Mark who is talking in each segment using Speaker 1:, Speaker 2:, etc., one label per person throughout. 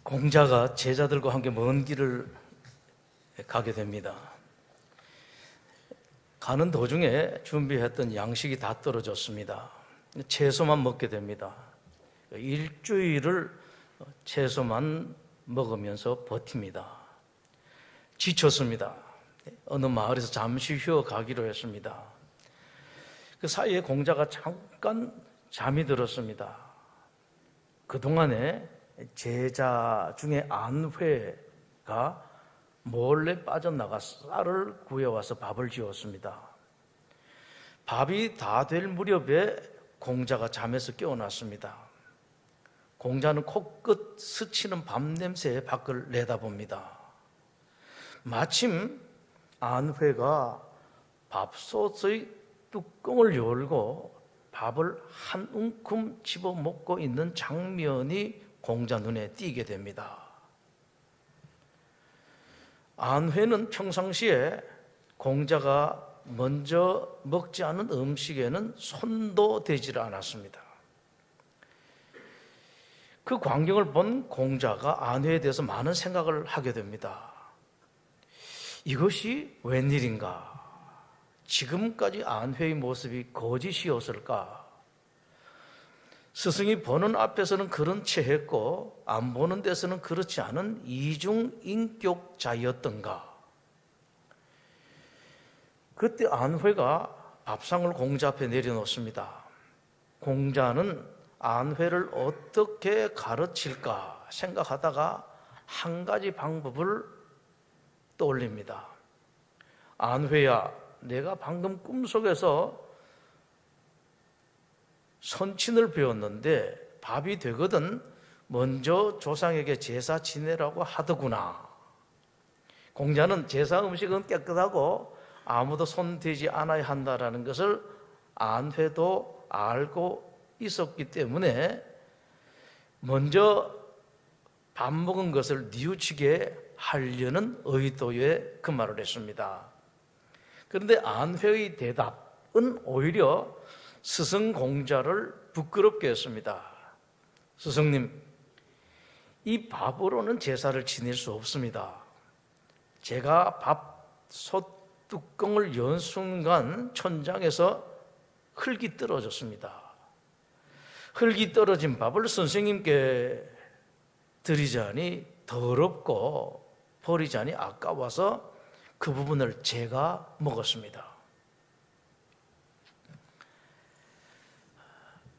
Speaker 1: 공자가 제자들과 함께 먼 길을 가게 됩니다. 가는 도중에 준비했던 양식이 다 떨어졌습니다. 채소만 먹게 됩니다. 일주일을 채소만 먹으면서 버팁니다. 지쳤습니다. 어느 마을에서 잠시 쉬어 가기로 했습니다. 그 사이에 공자가 잠깐 잠이 들었습니다. 그동안에 제자 중에 안회가 몰래 빠져나가 쌀을 구해와서 밥을 지었습니다. 밥이 다 될 무렵에 공자가 잠에서 깨어났습니다. 공자는 코끝 스치는 밥 냄새에 밖을 내다봅니다. 마침 안회가 밥솥의 뚜껑을 열고 밥을 한 움큼 집어먹고 있는 장면이 공자 눈에 띄게 됩니다. 안회는 평상시에 공자가 먼저 먹지 않은 음식에는 손도 대지를 않았습니다. 그 광경을 본 공자가 안회에 대해서 많은 생각을 하게 됩니다. 이것이 웬일인가? 지금까지 안회의 모습이 거짓이었을까? 스승이 보는 앞에서는 그런 체했고 안 보는 데서는 그렇지 않은 이중인격자였던가? 그때 안회가 밥상을 공자 앞에 내려놓습니다. 공자는 안회를 어떻게 가르칠까 생각하다가 한 가지 방법을 떠올립니다. 안회야, 내가 방금 꿈속에서 선친을 배웠는데 밥이 되거든 먼저 조상에게 제사 지내라고 하더구나. 공자는 제사 음식은 깨끗하고 아무도 손대지 않아야 한다라는 것을 안회도 알고 있었기 때문에 먼저 밥 먹은 것을 뉘우치게 하려는 의도에 그 말을 했습니다. 그런데 안회의 대답은 오히려 스승 공자를 부끄럽게 했습니다. 스승님, 이 밥으로는 제사를 지낼 수 없습니다. 제가 밥솥 뚜껑을 연 순간 천장에서 흙이 떨어졌습니다. 흙이 떨어진 밥을 선생님께 드리자니 더럽고 버리자니 아까워서 그 부분을 제가 먹었습니다.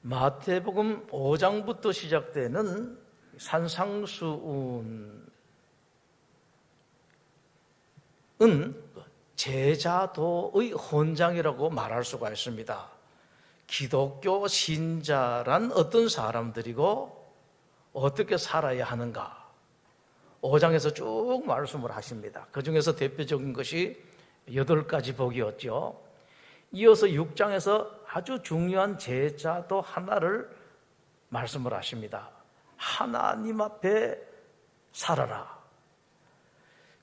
Speaker 1: 마태복음 5장부터 시작되는 산상수훈은 제자도의 헌장이라고 말할 수가 있습니다. 기독교 신자란 어떤 사람들이고 어떻게 살아야 하는가 5장에서 쭉 말씀을 하십니다. 그 중에서 대표적인 것이 8가지 복이었죠. 이어서 6장에서 아주 중요한 제자도 하나를 말씀을 하십니다. 하나님 앞에 살아라.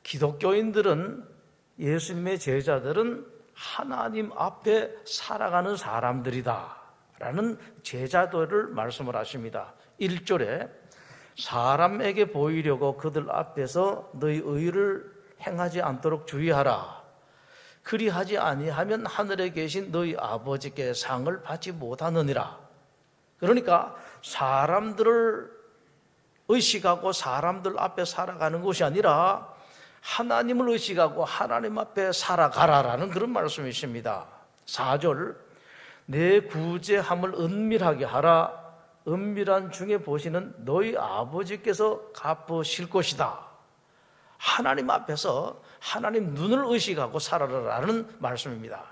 Speaker 1: 기독교인들은, 예수님의 제자들은 하나님 앞에 살아가는 사람들이다 라는 제자도를 말씀을 하십니다. 1절에 사람에게 보이려고 그들 앞에서 너희 의를 행하지 않도록 주의하라. 그리하지 아니하면 하늘에 계신 너희 아버지께 상을 받지 못하느니라. 그러니까 사람들을 의식하고 사람들 앞에 살아가는 것이 아니라 하나님을 의식하고 하나님 앞에 살아가라라는 그런 말씀이십니다. 4절, 내 구제함을 은밀하게 하라. 은밀한 중에 보시는 너희 아버지께서 갚으실 것이다. 하나님 앞에서 하나님 눈을 의식하고 살아라라는 말씀입니다.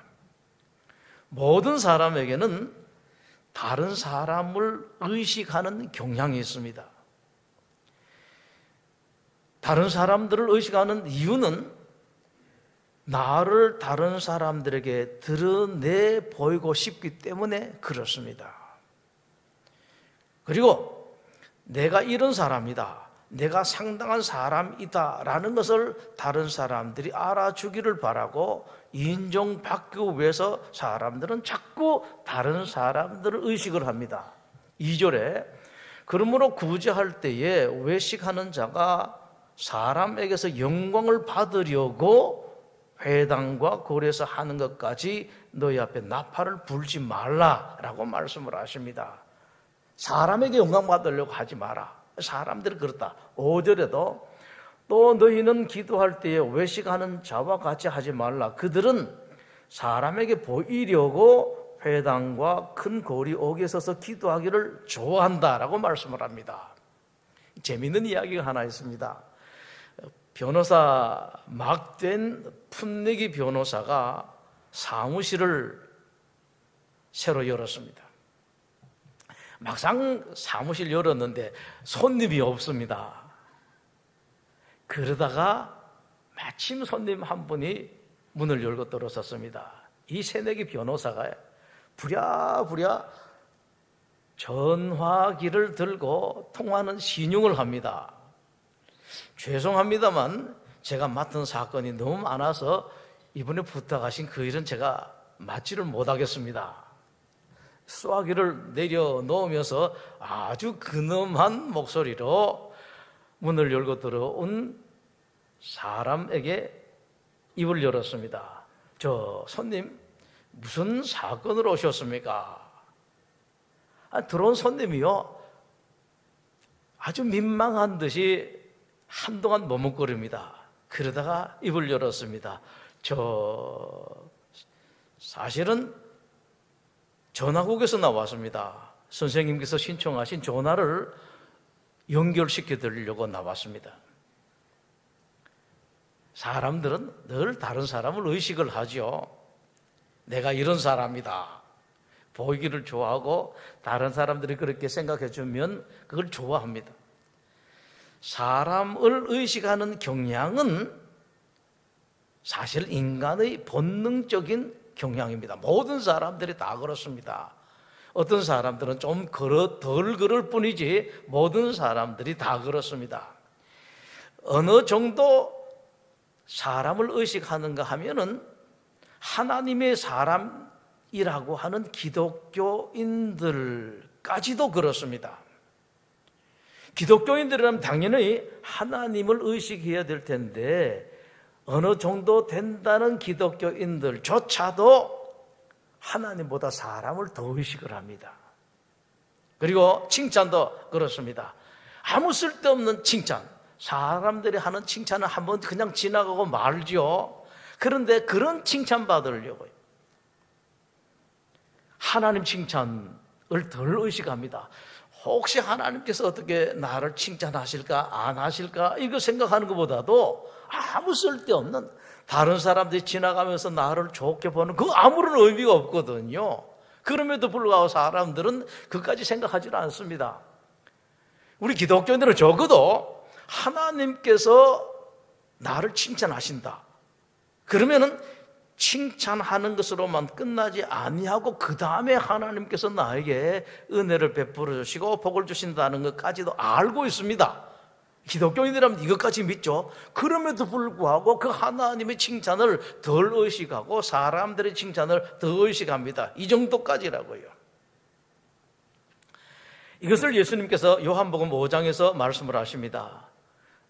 Speaker 1: 모든 사람에게는 다른 사람을 의식하는 경향이 있습니다. 다른 사람들을 의식하는 이유는 나를 다른 사람들에게 드러내 보이고 싶기 때문에 그렇습니다. 그리고 내가 이런 사람이다, 내가 상당한 사람이다라는 것을 다른 사람들이 알아주기를 바라고 인정받기 위해서 사람들은 자꾸 다른 사람들을 의식을 합니다. 2절에 그러므로 구제할 때에 외식하는 자가 사람에게서 영광을 받으려고 회당과 거리에서 하는 것까지 너희 앞에 나팔을 불지 말라라고 말씀을 하십니다. 사람에게 영광 받으려고 하지 마라. 사람들이 그렇다. 5절에도 또 너희는 기도할 때에 외식하는 자와 같이 하지 말라. 그들은 사람에게 보이려고 회당과 큰 거리 옥에 서서 기도하기를 좋아한다라고 말씀을 합니다. 재미있는 이야기가 하나 있습니다. 변호사 막된 풋내기 변호사가 사무실을 새로 열었습니다. 막상 사무실 열었는데 손님이 없습니다. 그러다가 마침 손님 한 분이 문을 열고 들어섰습니다. 이 새내기 변호사가 부랴부랴 전화기를 들고 통화하는 신용을 합니다. 죄송합니다만 제가 맡은 사건이 너무 많아서 이번에 부탁하신 그 일은 제가 맡지를 못하겠습니다. 수화기를 내려놓으면서 아주 근엄한 목소리로 문을 열고 들어온 사람에게 입을 열었습니다. 저 손님 무슨 사건으로 오셨습니까? 들어온 손님이요 아주 민망한 듯이 한동안 머뭇거립니다. 그러다가 입을 열었습니다. 저 사실은 전화국에서 나왔습니다. 선생님께서 신청하신 전화를 연결시켜 드리려고 나왔습니다. 사람들은 늘 다른 사람을 의식을 하죠. 내가 이런 사람이다. 보이기를 좋아하고 다른 사람들이 그렇게 생각해 주면 그걸 좋아합니다. 사람을 의식하는 경향은 사실 인간의 본능적인 경향입니다. 모든 사람들이 다 그렇습니다. 어떤 사람들은 좀 덜 그럴 뿐이지 모든 사람들이 다 그렇습니다. 어느 정도 사람을 의식하는가 하면은 하나님의 사람이라고 하는 기독교인들까지도 그렇습니다. 기독교인들이라면 당연히 하나님을 의식해야 될 텐데 어느 정도 된다는 기독교인들조차도 하나님보다 사람을 더 의식을 합니다. 그리고 칭찬도 그렇습니다. 아무 쓸데없는 칭찬, 사람들이 하는 칭찬은 한번 그냥 지나가고 말죠. 그런데 그런 칭찬 받으려고요. 하나님 칭찬을 덜 의식합니다. 혹시 하나님께서 어떻게 나를 칭찬하실까 안 하실까 이거 생각하는 것보다도 아무 쓸데없는 다른 사람들이 지나가면서 나를 좋게 보는 그 아무런 의미가 없거든요. 그럼에도 불구하고 사람들은 그까지 생각하지는 않습니다. 우리 기독교인들은 적어도 하나님께서 나를 칭찬하신다. 그러면은 칭찬하는 것으로만 끝나지 아니하고 그 다음에 하나님께서 나에게 은혜를 베풀어 주시고 복을 주신다는 것까지도 알고 있습니다. 기독교인이라면 이것까지 믿죠. 그럼에도 불구하고 그 하나님의 칭찬을 덜 의식하고 사람들의 칭찬을 더 의식합니다. 이 정도까지라고요. 이것을 예수님께서 요한복음 5장에서 말씀을 하십니다.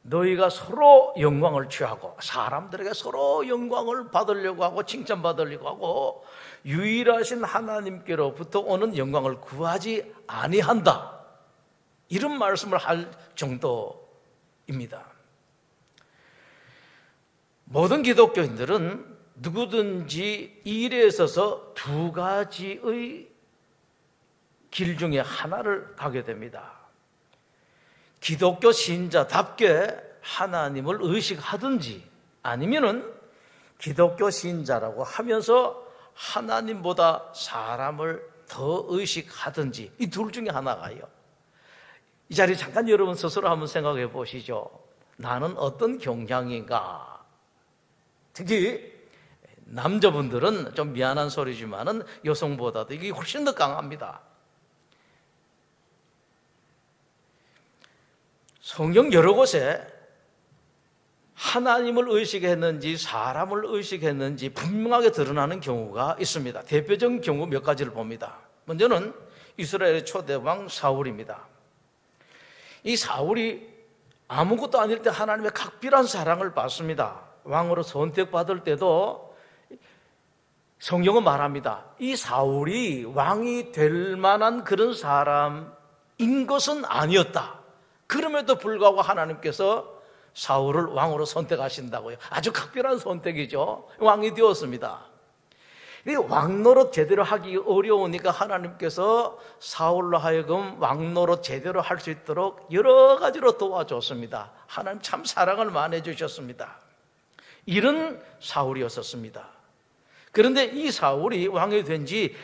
Speaker 1: 너희가 서로 영광을 취하고 사람들에게 서로 영광을 받으려고 하고 칭찬받으려고 하고 유일하신 하나님께로부터 오는 영광을 구하지 아니한다. 이런 말씀을 할 정도입니다. 모든 기독교인들은 누구든지 이 일에 있어서 두 가지의 길 중에 하나를 가게 됩니다. 기독교 신자답게 하나님을 의식하든지 아니면은 기독교 신자라고 하면서 하나님보다 사람을 더 의식하든지 이 둘 중에 하나가요. 이 자리에 잠깐 여러분 스스로 한번 생각해 보시죠. 나는 어떤 경향인가? 특히 남자분들은 좀 미안한 소리지만은 여성보다도 이게 훨씬 더 강합니다. 성경 여러 곳에 하나님을 의식했는지 사람을 의식했는지 분명하게 드러나는 경우가 있습니다. 대표적인 경우 몇 가지를 봅니다. 먼저는 이스라엘의 초대왕 사울입니다. 이 사울이 아무것도 아닐 때 하나님의 각별한 사랑을 받습니다. 왕으로 선택받을 때도 성경은 말합니다. 이 사울이 왕이 될 만한 그런 사람인 것은 아니었다. 그럼에도 불구하고 하나님께서 사울을 왕으로 선택하신다고요. 아주 각별한 선택이죠. 왕이 되었습니다. 왕 노릇 제대로 하기 어려우니까 하나님께서 사울로 하여금 왕 노릇 제대로 할 수 있도록 여러 가지로 도와줬습니다. 하나님 참 사랑을 많이 해주셨습니다. 이런 사울이었었습니다. 그런데 이 사울이 왕이 된 지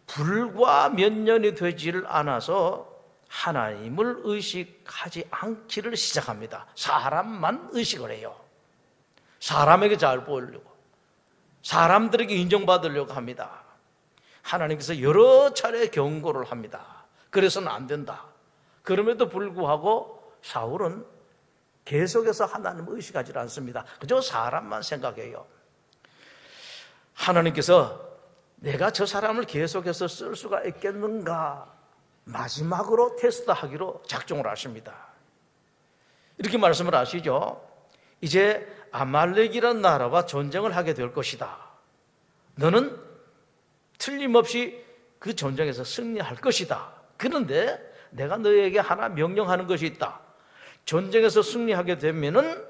Speaker 1: 불과 몇 년이 되지를 않아서 하나님을 의식하지 않기를 시작합니다. 사람만 의식을 해요. 사람에게 잘 보이려고, 사람들에게 인정받으려고 합니다. 하나님께서 여러 차례 경고를 합니다. 그래서는 안 된다. 그럼에도 불구하고 사울은 계속해서 하나님을 의식하지 않습니다. 그저 사람만 생각해요. 하나님께서 내가 저 사람을 계속해서 쓸 수가 있겠는가 마지막으로 테스트하기로 작정을 하십니다. 이렇게 말씀을 하시죠. 이제 아말렉이라는 나라와 전쟁을 하게 될 것이다. 너는 틀림없이 그 전쟁에서 승리할 것이다. 그런데 내가 너에게 하나 명령하는 것이 있다. 전쟁에서 승리하게 되면은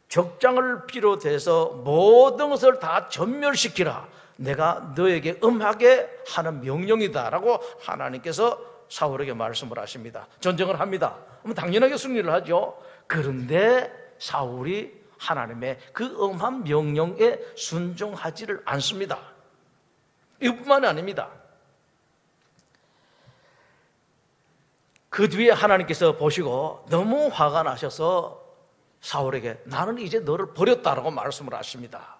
Speaker 1: 적장을 비롯해서 모든 것을 다 전멸시키라. 내가 너에게 엄하게 하는 명령이다라고 하나님께서 사울에게 말씀을 하십니다. 전쟁을 합니다. 그럼 당연하게 승리를 하죠. 그런데 사울이 하나님의 그 엄한 명령에 순종하지를 않습니다. 이뿐만이 아닙니다. 그 뒤에 하나님께서 보시고 너무 화가 나셔서 사울에게 나는 이제 너를 버렸다라고 말씀을 하십니다.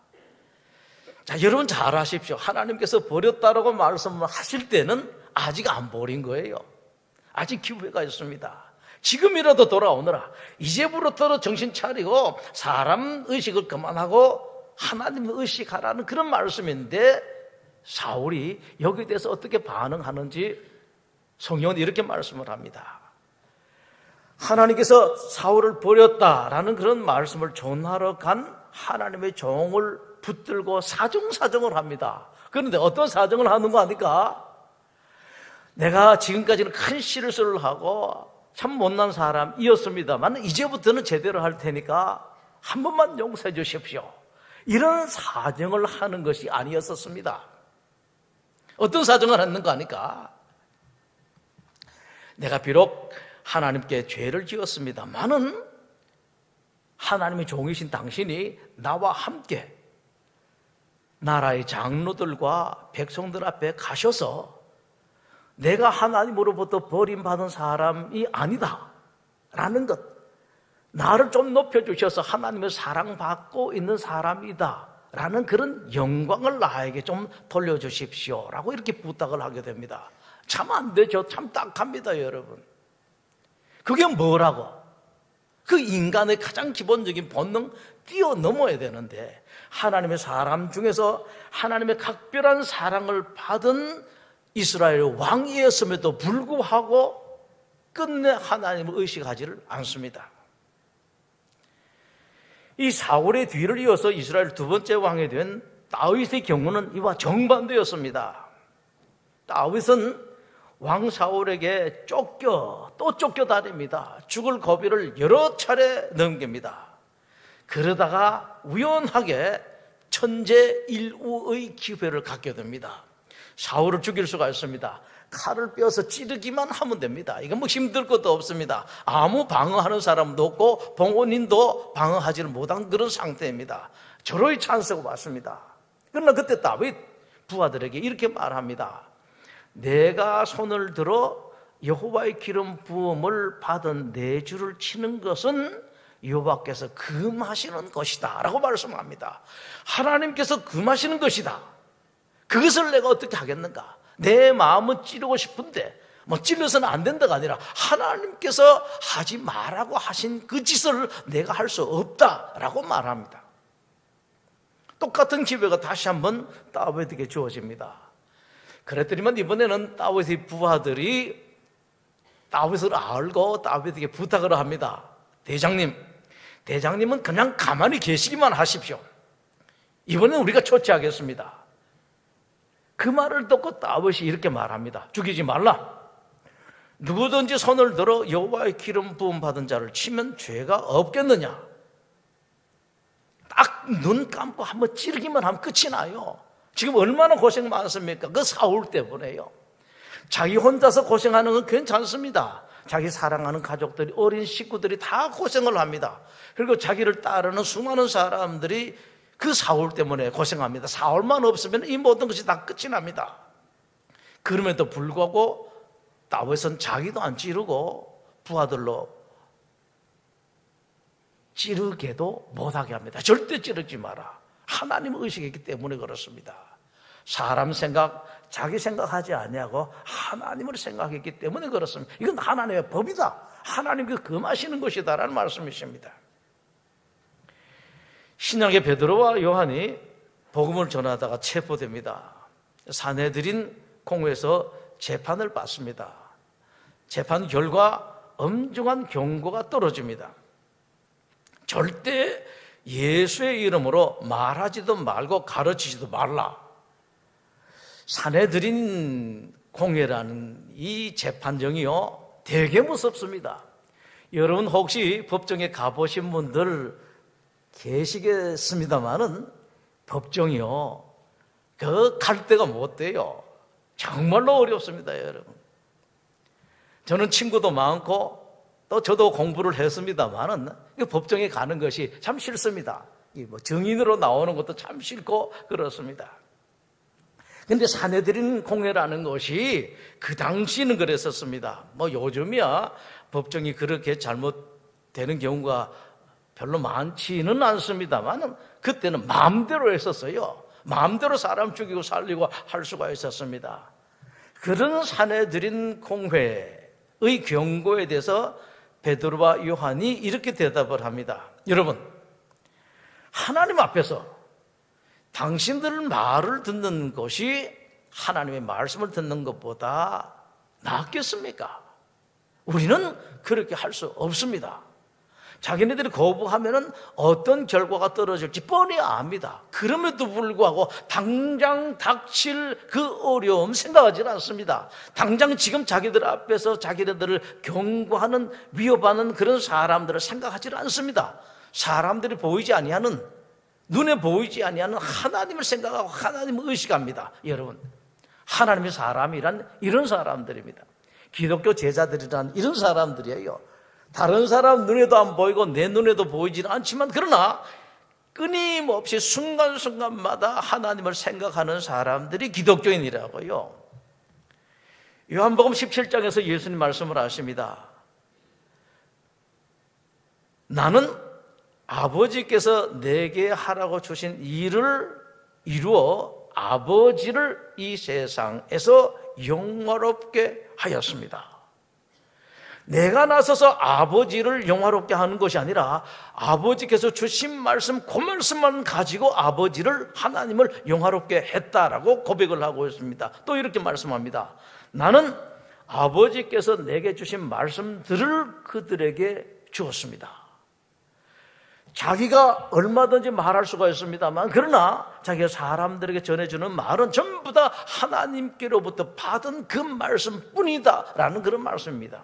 Speaker 1: 자, 여러분 잘 아십시오. 하나님께서 버렸다라고 말씀을 하실 때는 아직 안 버린 거예요. 아직 기회가 있습니다. 지금이라도 돌아오너라. 이제부터 정신 차리고 사람 의식을 그만하고 하나님을 의식하라는 그런 말씀인데 사울이 여기에 대해서 어떻게 반응하는지 성경은 이렇게 말씀을 합니다. 하나님께서 사울을 버렸다라는 그런 말씀을 전하러 간 하나님의 종을 붙들고 사정사정을 합니다. 그런데 어떤 사정을 하는 거 아닙니까? 내가 지금까지는 큰 실수를 하고 참 못난 사람이었습니다만 이제부터는 제대로 할 테니까 한 번만 용서해 주십시오. 이런 사정을 하는 것이 아니었었습니다. 어떤 사정을 하는 거 아닙니까? 내가 비록 하나님께 죄를 지었습니다만은 하나님의 종이신 당신이 나와 함께 나라의 장로들과 백성들 앞에 가셔서 내가 하나님으로부터 버림받은 사람이 아니다 라는 것, 나를 좀 높여주셔서 하나님의 사랑받고 있는 사람이다 라는 그런 영광을 나에게 좀 돌려주십시오 라고 이렇게 부탁을 하게 됩니다. 참 안 되죠. 참 딱합니다, 여러분. 그게 뭐라고? 그 인간의 가장 기본적인 본능 뛰어넘어야 되는데 하나님의 사람 중에서 하나님의 각별한 사랑을 받은 이스라엘 왕이었음에도 불구하고 끝내 하나님을 의식하지를 않습니다. 이 사울의 뒤를 이어서 이스라엘 두 번째 왕이 된 다윗의 경우는 이와 정반대였습니다. 다윗은 왕 사울에게 또 쫓겨다닙니다. 죽을 고비를 여러 차례 넘깁니다. 그러다가 우연하게 천재일우의 기회를 갖게 됩니다. 사울을 죽일 수가 있습니다. 칼을 빼어서 찌르기만 하면 됩니다. 이건 뭐 힘들 것도 없습니다. 아무 방어하는 사람도 없고 본인도 방어하지를 못한 그런 상태입니다. 절호의 찬스가 왔습니다. 그러나 그때 다윗 부하들에게 이렇게 말합니다. 내가 손을 들어 여호와의 기름 부음을 받은 내 주를 치는 것은 여호와께서 금하시는 것이다 라고 말씀합니다. 하나님께서 금하시는 것이다. 그것을 내가 어떻게 하겠는가? 내 마음은 찌르고 싶은데 뭐 찔러서는 안 된다가 아니라 하나님께서 하지 말라고 하신 그 짓을 내가 할 수 없다라고 말합니다. 똑같은 기회가 다시 한번 다윗에게 주어집니다. 그랬더니만 이번에는 다윗의 부하들이 다윗을 알고 다윗에게 부탁을 합니다. 대장님은 그냥 가만히 계시기만 하십시오. 이번엔 우리가 처치하겠습니다. 그 말을 듣고 다윗이 이렇게 말합니다. 죽이지 말라. 누구든지 손을 들어 여호와의 기름 부음 받은 자를 치면 죄가 없겠느냐. 딱 눈 감고 한번 찌르기만 하면 끝이 나요. 지금 얼마나 고생 많습니까? 그 사울 때문에요. 자기 혼자서 고생하는 건 괜찮습니다. 자기 사랑하는 가족들이, 어린 식구들이 다 고생을 합니다. 그리고 자기를 따르는 수많은 사람들이 그 사울 때문에 고생합니다. 사울만 없으면 이 모든 것이 다 끝이 납니다. 그럼에도 불구하고 다윗은 자기도 안 찌르고 부하들로 찌르게도 못하게 합니다. 절대 찌르지 마라. 하나님 의식이기 때문에 그렇습니다. 사람 생각, 자기 생각하지 아니하고 하나님을 생각했기 때문에 그렇습니다. 이건 하나님의 법이다. 하나님께 금하시는 것이다라는 말씀이십니다. 신약의 베드로와 요한이 복음을 전하다가 체포됩니다. 산헤드린 공회에서 재판을 받습니다. 재판 결과 엄중한 경고가 떨어집니다. 절대 예수의 이름으로 말하지도 말고 가르치지도 말라. 산헤드린 공회라는 이 재판정이요, 되게 무섭습니다. 여러분 혹시 법정에 가보신 분들 계시겠습니다만은 법정이요, 그 갈 데가 못 돼요. 정말로 어렵습니다, 여러분. 저는 친구도 많고 또 저도 공부를 했습니다만은 법정에 가는 것이 참 싫습니다. 증인으로 나오는 것도 참 싫고 그렇습니다. 근데 산헤드린 공회라는 것이 그 당시는 그랬었습니다. 요즘이야 법정이 그렇게 잘못되는 경우가 별로 많지는 않습니다만 그때는 마음대로 했었어요. 마음대로 사람 죽이고 살리고 할 수가 있었습니다. 그런 산헤드린 공회의 경고에 대해서 베드로와 요한이 이렇게 대답을 합니다. 여러분, 하나님 앞에서 당신들 말을 듣는 것이 하나님의 말씀을 듣는 것보다 낫겠습니까? 우리는 그렇게 할 수 없습니다. 자기네들이 거부하면 어떤 결과가 떨어질지 뻔히 압니다. 그럼에도 불구하고 당장 닥칠 그 어려움 생각하지 않습니다. 당장 지금 자기들 앞에서 자기네들을 경고하는, 위협하는 그런 사람들을 생각하지 않습니다. 사람들이 보이지 아니하는, 눈에 보이지 아니하는 하나님을 생각하고 하나님을 의식합니다. 여러분, 하나님의 사람이란 이런 사람들입니다. 기독교 제자들이란 이런 사람들이에요. 다른 사람 눈에도 안 보이고 내 눈에도 보이지는 않지만 그러나 끊임없이 순간순간마다 하나님을 생각하는 사람들이 기독교인이라고요. 요한복음 17장에서 예수님 말씀을 하십니다. 나는 아버지께서 내게 하라고 주신 일을 이루어 아버지를 이 세상에서 영화롭게 하였습니다. 내가 나서서 아버지를 영화롭게 하는 것이 아니라 아버지께서 주신 말씀, 그 말씀만 가지고 아버지를, 하나님을 영화롭게 했다라고 고백을 하고 있습니다. 또 이렇게 말씀합니다. 나는 아버지께서 내게 주신 말씀들을 그들에게 주었습니다. 자기가 얼마든지 말할 수가 있습니다만, 그러나 자기가 사람들에게 전해주는 말은 전부 다 하나님께로부터 받은 그 말씀뿐이다 라는 그런 말씀입니다.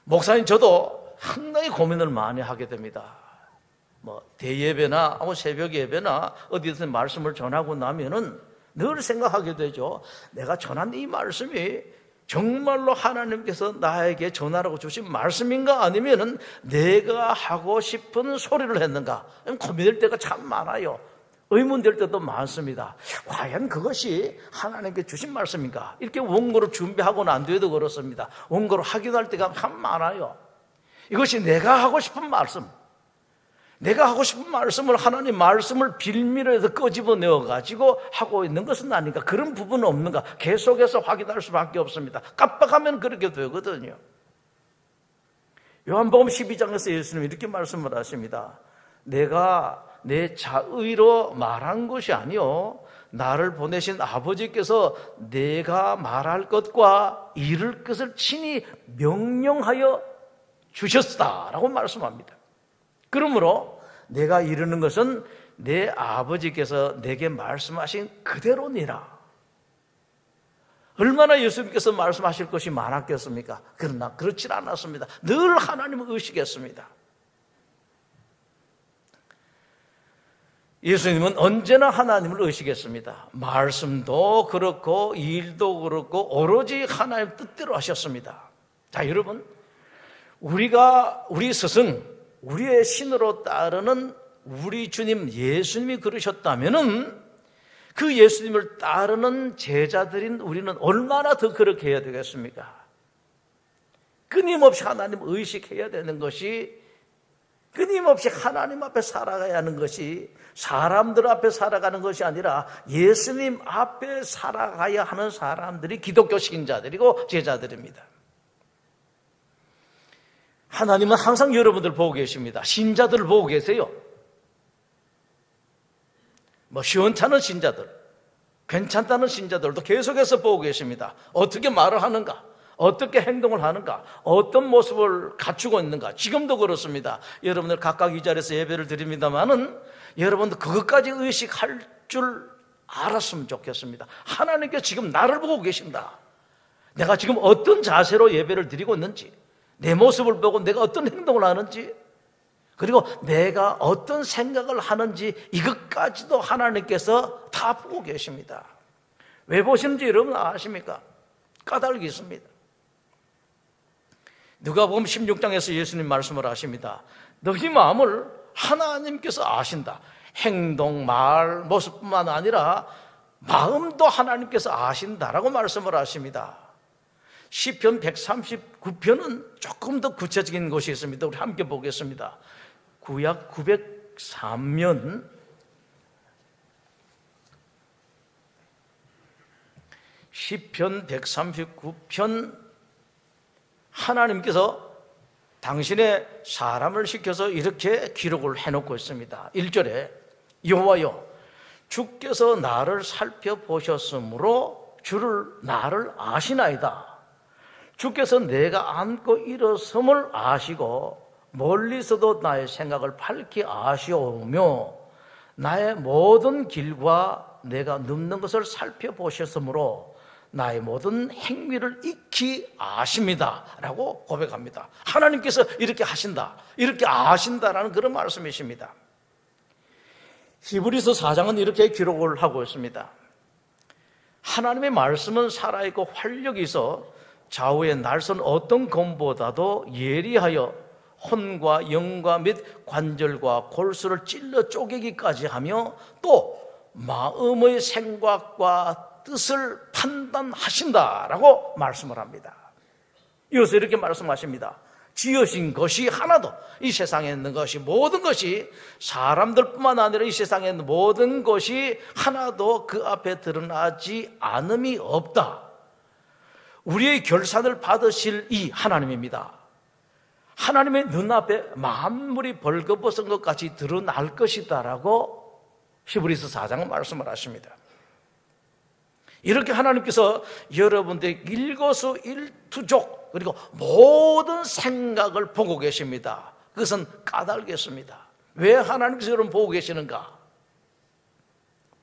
Speaker 1: 목사님, 저도 상당히 고민을 많이 하게 됩니다. 대예배나 새벽 예배나 어디서 말씀을 전하고 나면은 늘 생각하게 되죠. 내가 전한 이 말씀이 정말로 하나님께서 나에게 전하라고 주신 말씀인가, 아니면은 내가 하고 싶은 소리를 했는가, 고민될 때가 참 많아요. 의문될 때도 많습니다. 과연 그것이 하나님께 주신 말씀인가? 이렇게 원고를 준비하고 난 뒤에도 그렇습니다. 원고를 확인할 때가 참 많아요. 이것이 내가 하고 싶은 말씀, 내가 하고 싶은 말씀을, 하나님 말씀을 빌미로해서 끄집어내어 가지고 하고 있는 것은 아닌가? 그런 부분은 없는가? 계속해서 확인할 수밖에 없습니다. 깜빡하면 그렇게 되거든요. 요한복음 12장에서 예수님이 이렇게 말씀을 하십니다. 내가 내 자의로 말한 것이 아니요 나를 보내신 아버지께서 내가 말할 것과 이룰 것을 친히 명령하여 주셨다라고 말씀합니다. 그러므로 내가 이루는 것은 내 아버지께서 내게 말씀하신 그대로니라. 얼마나 예수님께서 말씀하실 것이 많았겠습니까? 그러나 그렇지 않았습니다. 늘 하나님을 의식했습니다. 예수님은 언제나 하나님을 의식했습니다. 말씀도 그렇고 일도 그렇고 오로지 하나님 뜻대로 하셨습니다. 자, 여러분, 우리 스승, 우리의 신으로 따르는 우리 주님 예수님이 그러셨다면은 그 예수님을 따르는 제자들인 우리는 얼마나 더 그렇게 해야 되겠습니까? 끊임없이 하나님을 의식해야 되는 것이, 끊임없이 하나님 앞에 살아가야 하는 것이 사람들 앞에 살아가는 것이 아니라 예수님 앞에 살아가야 하는 사람들이 기독교 신자들이고 제자들입니다. 하나님은 항상 여러분들 보고 계십니다. 신자들을 보고 계세요. 시원찮은 신자들, 괜찮다는 신자들도 계속해서 보고 계십니다. 어떻게 말을 하는가, 어떻게 행동을 하는가, 어떤 모습을 갖추고 있는가. 지금도 그렇습니다. 여러분들 각각 이 자리에서 예배를 드립니다만은 여러분들 그것까지 의식할 줄 알았으면 좋겠습니다. 하나님께 지금 나를 보고 계신다. 내가 지금 어떤 자세로 예배를 드리고 있는지, 내 모습을 보고 내가 어떤 행동을 하는지, 그리고 내가 어떤 생각을 하는지, 이것까지도 하나님께서 다 보고 계십니다. 왜 보시는지 여러분 아십니까? 까닭이 있습니다. 누가복음 16장에서 예수님 말씀을 하십니다. 너희 마음을 하나님께서 아신다. 행동, 말, 모습뿐만 아니라 마음도 하나님께서 아신다라고 말씀을 하십니다. 시편 139편은 조금 더 구체적인 것이 있습니다. 우리 함께 보겠습니다. 구약 903면 시편 139편, 하나님께서 당신의 사람을 시켜서 이렇게 기록을 해놓고 있습니다. 1절에 여호와여, 주께서 나를 살펴보셨으므로 주를 나를 아시나이다. 주께서 내가 앉고 일어섬을 아시고 멀리서도 나의 생각을 밝히 아시오며 나의 모든 길과 내가 눕는 것을 살펴보셨으므로 나의 모든 행위를 익히 아십니다 라고 고백합니다. 하나님께서 이렇게 하신다, 이렇게 아신다라는 그런 말씀이십니다. 히브리서 4장은 이렇게 기록을 하고 있습니다. 하나님의 말씀은 살아있고 활력이 있어 좌우의 날선 어떤 검보다도 예리하여 혼과 영과 및 관절과 골수를 찔러 쪼개기까지 하며 또 마음의 생각과 뜻을 판단하신다라고 말씀을 합니다. 이어서 이렇게 말씀하십니다. 지으신 것이 하나도, 이 세상에 있는 것이, 모든 것이, 사람들뿐만 아니라 이 세상에 있는 모든 것이 하나도 그 앞에 드러나지 않음이 없다. 우리의 결산을 받으실 이 하나님입니다. 하나님의 눈앞에 만물이 벌거벗은 것 같이 드러날 것이다라고 히브리서 4장은 말씀을 하십니다. 이렇게 하나님께서 여러분들의 일거수일투족 그리고 모든 생각을 보고 계십니다. 그것은 까닭이겠습니다. 왜 하나님께서 여러분 보고 계시는가?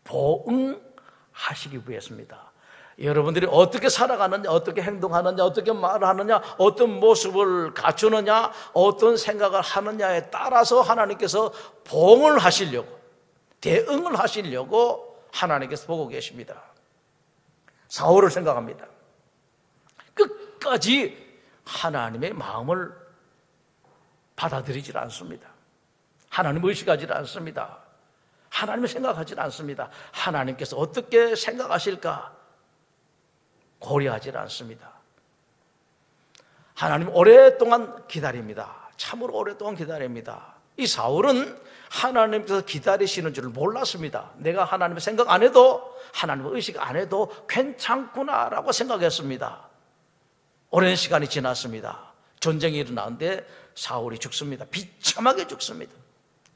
Speaker 1: 보응하시기 위해서입니다. 여러분들이 어떻게 살아가느냐, 어떻게 행동하느냐, 어떻게 말을 하느냐, 어떤 모습을 갖추느냐, 어떤 생각을 하느냐에 따라서 하나님께서 보응을 하시려고, 대응을 하시려고 하나님께서 보고 계십니다. 사울을 생각합니다. 끝까지 하나님의 마음을 받아들이질 않습니다. 하나님을 의식하지 않습니다. 하나님을 생각하지 않습니다. 하나님께서 어떻게 생각하실까 고려하지 않습니다. 하나님 오랫동안 기다립니다. 참으로 오랫동안 기다립니다. 이 사울은 하나님께서 기다리시는 줄을 몰랐습니다. 내가 하나님을 생각 안 해도, 하나님을 의식 안 해도 괜찮구나라고 생각했습니다. 오랜 시간이 지났습니다. 전쟁이 일어나는데 사울이 죽습니다. 비참하게 죽습니다.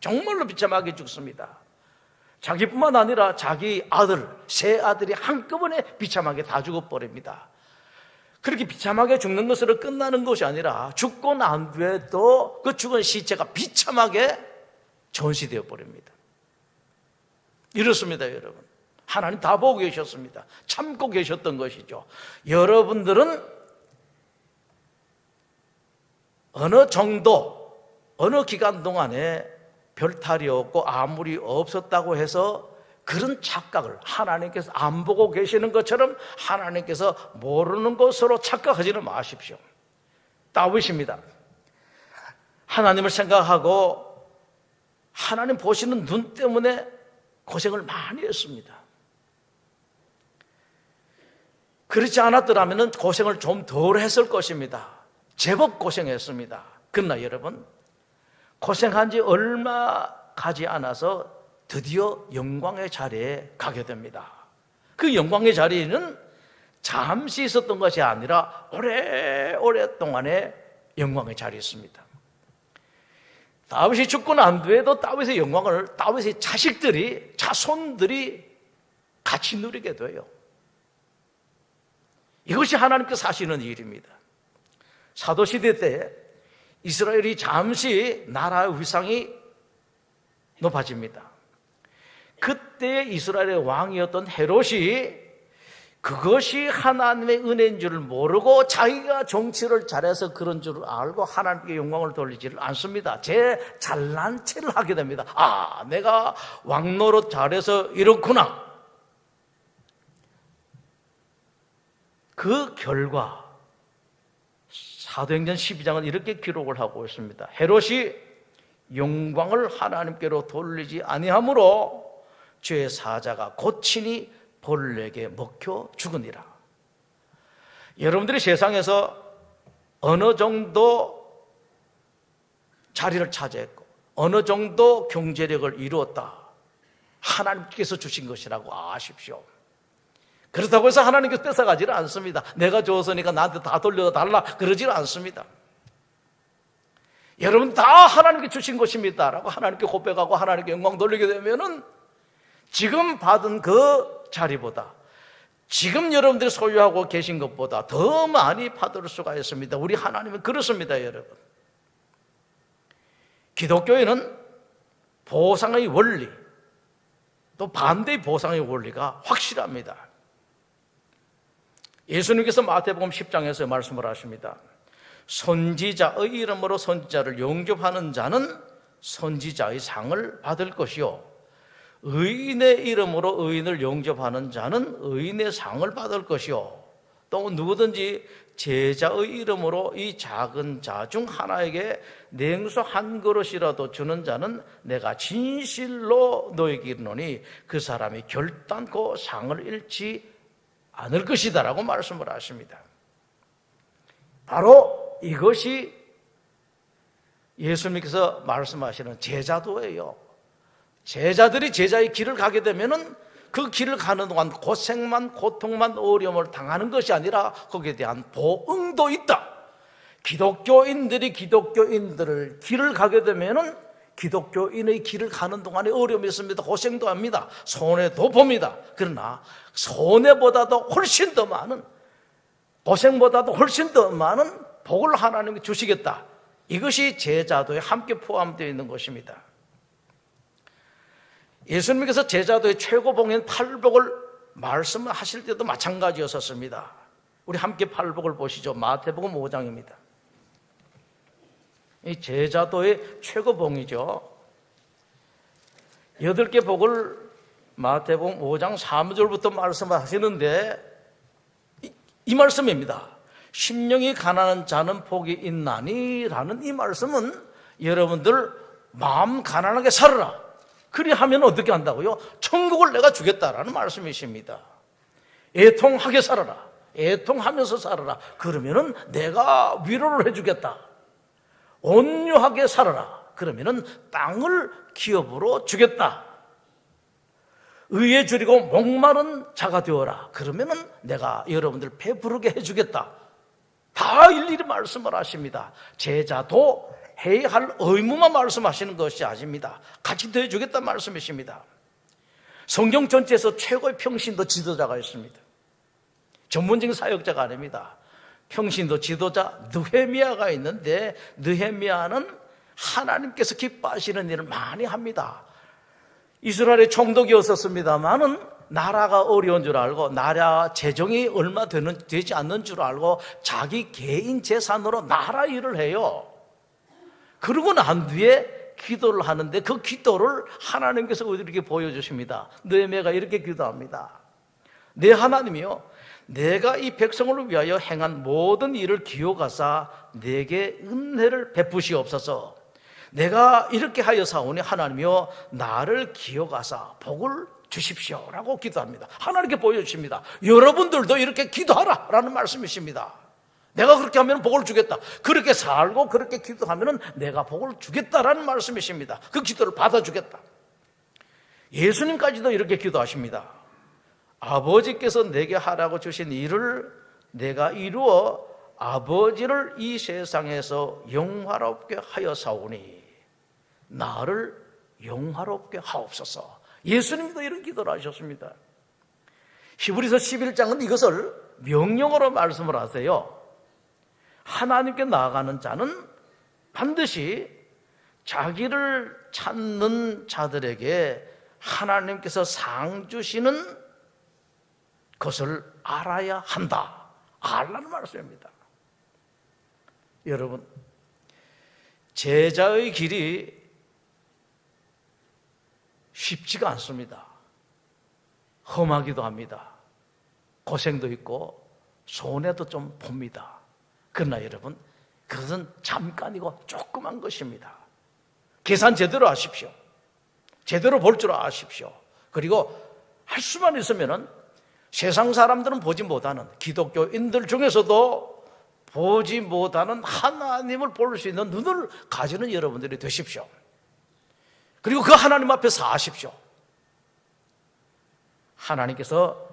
Speaker 1: 정말로 비참하게 죽습니다. 자기뿐만 아니라 자기 아들, 세 아들이 한꺼번에 비참하게 다 죽어버립니다. 그렇게 비참하게 죽는 것으로 끝나는 것이 아니라 죽고 난 뒤에도 그 죽은 시체가 비참하게 전시되어 버립니다. 이렇습니다, 여러분. 하나님 다 보고 계셨습니다. 참고 계셨던 것이죠. 여러분들은 어느 정도, 어느 기간 동안에 별탈이 없고 아무리 없었다고 해서 그런 착각을 하나님께서 안 보고 계시는 것처럼 하나님께서 모르는 것으로 착각하지는 마십시오. 다윗입니다. 하나님을 생각하고 하나님 보시는 눈 때문에 고생을 많이 했습니다. 그렇지 않았더라면 고생을 좀 덜 했을 것입니다. 제법 고생했습니다. 그러나 여러분, 고생한 지 얼마 가지 않아서 드디어 영광의 자리에 가게 됩니다. 그 영광의 자리는 잠시 있었던 것이 아니라 오랫동안의 영광의 자리였습니다. 다윗이 죽고 난 뒤에도 다윗의 영광을 다윗의 자식들이, 자손들이 같이 누리게 돼요. 이것이 하나님께서 하시는 일입니다. 사도시대 때 이스라엘이 잠시 나라의 위상이 높아집니다. 그때 이스라엘의 왕이었던 헤롯이 그것이 하나님의 은혜인 줄을 모르고 자기가 정치를 잘해서 그런 줄을 알고 하나님께 영광을 돌리지를 않습니다. 제 잘난 체를 하게 됩니다. 아, 내가 왕노릇 잘해서 이렇구나. 그 결과 사도행전 12장은 이렇게 기록을 하고 있습니다. 헤롯이 영광을 하나님께로 돌리지 아니하므로 죄의 사자가 고친이 벌레에게 먹혀 죽으니라. 여러분들이 세상에서 어느 정도 자리를 차지했고 어느 정도 경제력을 이루었다, 하나님께서 주신 것이라고 아십시오. 그렇다고 해서 하나님께서 뺏어가지를 않습니다. 내가 줬으니까 나한테 다 돌려달라 그러지는 않습니다. 여러분 다 하나님께 주신 것입니다 라고 하나님께 고백하고 하나님께 영광 돌리게 되면은 지금 받은 그 자리보다, 지금 여러분들이 소유하고 계신 것보다 더 많이 받을 수가 있습니다. 우리 하나님은 그렇습니다, 여러분. 기독교에는 보상의 원리, 또 반대의 보상의 원리가 확실합니다. 예수님께서 마태복음 10장에서 말씀을 하십니다. 선지자의 이름으로 선지자를 영접하는 자는 선지자의 상을 받을 것이요, 의인의 이름으로 의인을 영접하는 자는 의인의 상을 받을 것이요, 또 누구든지 제자의 이름으로 이 작은 자 중 하나에게 냉수 한 그릇이라도 주는 자는 내가 진실로 너에게 이르노니 그 사람이 결단코 상을 잃지 않을 것이다 라고 말씀을 하십니다. 바로 이것이 예수님께서 말씀하시는 제자도예요. 제자들이 제자의 길을 가게 되면은 그 길을 가는 동안 고생만, 고통만, 어려움을 당하는 것이 아니라 거기에 대한 보응도 있다. 기독교인들이 기독교인들을 길을 가게 되면은 기독교인의 길을 가는 동안에 어려움이 있습니다. 고생도 합니다. 손해도 봅니다. 그러나 손해보다도 훨씬 더 많은, 고생보다도 훨씬 더 많은 복을 하나님께 주시겠다. 이것이 제자도에 함께 포함되어 있는 것입니다. 예수님께서 제자도의 최고봉인 팔복을 말씀하실 때도 마찬가지였었습니다. 우리 함께 팔복을 보시죠. 마태복음 5장입니다. 이 제자도의 최고봉이죠. 8개 복을 마태복음 5장 3절부터 말씀하시는데 이 말씀입니다. 심령이 가난한 자는 복이 있나니 라는 이 말씀은 여러분들 마음 가난하게 살아라, 그리하면 어떻게 한다고요? 천국을 내가 주겠다라는 말씀이십니다. 애통하게 살아라, 애통하면서 살아라, 그러면은 내가 위로를 해주겠다. 온유하게 살아라, 그러면은 땅을 기업으로 주겠다. 의에 줄이고 목마른 자가 되어라, 그러면은 내가 여러분들 배부르게 해주겠다. 다 일일이 말씀을 하십니다. 제자도 해야 할 의무만 말씀하시는 것이 아닙니다. 같이 더해주겠다는 말씀이십니다. 성경 전체에서 최고의 평신도 지도자가 있습니다. 전문적인 사역자가 아닙니다. 평신도 지도자 느헤미야가 있는데, 느헤미야는 하나님께서 기뻐하시는 일을 많이 합니다. 이스라엘의 총독이었었습니다만은 나라가 어려운 줄 알고, 나라 재정이 얼마 되지 않는 줄 알고 자기 개인 재산으로 나라 일을 해요. 그러고 난 뒤에 기도를 하는데, 그 기도를 하나님께서 이렇게 보여주십니다. 느헤미야가 이렇게 기도합니다. 내 하나님이요, 내가 이 백성을 위하여 행한 모든 일을 기억하사 내게 은혜를 베푸시옵소서. 내가 이렇게 하여 사오니 하나님이여 나를 기억하사 복을 주십시오 라고 기도합니다. 하나님께 보여주십니다. 여러분들도 이렇게 기도하라 라는 말씀이십니다. 내가 그렇게 하면 복을 주겠다, 그렇게 살고 그렇게 기도하면 내가 복을 주겠다라는 말씀이십니다. 그 기도를 받아주겠다. 예수님까지도 이렇게 기도하십니다. 아버지께서 내게 하라고 주신 일을 내가 이루어 아버지를 이 세상에서 영화롭게 하여 사오니 나를 영화롭게 하옵소서. 예수님도 이런 기도를 하셨습니다. 히브리서 11장은 이것을 명령어로 말씀을 하세요. 하나님께 나아가는 자는 반드시 자기를 찾는 자들에게 하나님께서 상 주시는 것을 알아야 한다, 알라는 말씀입니다. 여러분, 제자의 길이 쉽지가 않습니다. 험하기도 합니다. 고생도 있고 손해도 좀 봅니다. 그러나 여러분, 그것은 잠깐이고 조그만 것입니다. 계산 제대로 하십시오. 제대로 볼 줄 아십시오. 그리고 할 수만 있으면은 세상 사람들은 보지 못하는, 기독교인들 중에서도 보지 못하는 하나님을 볼 수 있는 눈을 가지는 여러분들이 되십시오. 그리고 그 하나님 앞에 사십시오. 하나님께서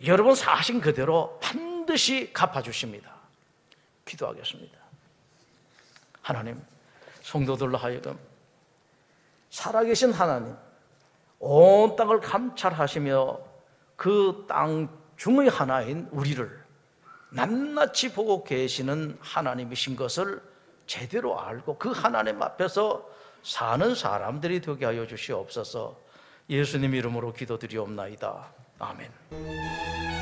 Speaker 1: 여러분 사신 그대로 반드시 갚아주십니다. 기도하겠습니다. 하나님, 성도들로 하여금 살아계신 하나님, 온 땅을 감찰하시며 그 땅 중의 하나인 우리를 낱낱이 보고 계시는 하나님이신 것을 제대로 알고 그 하나님 앞에서 사는 사람들이 되게 하여 주시옵소서. 예수님 이름으로 기도드리옵나이다. 아멘.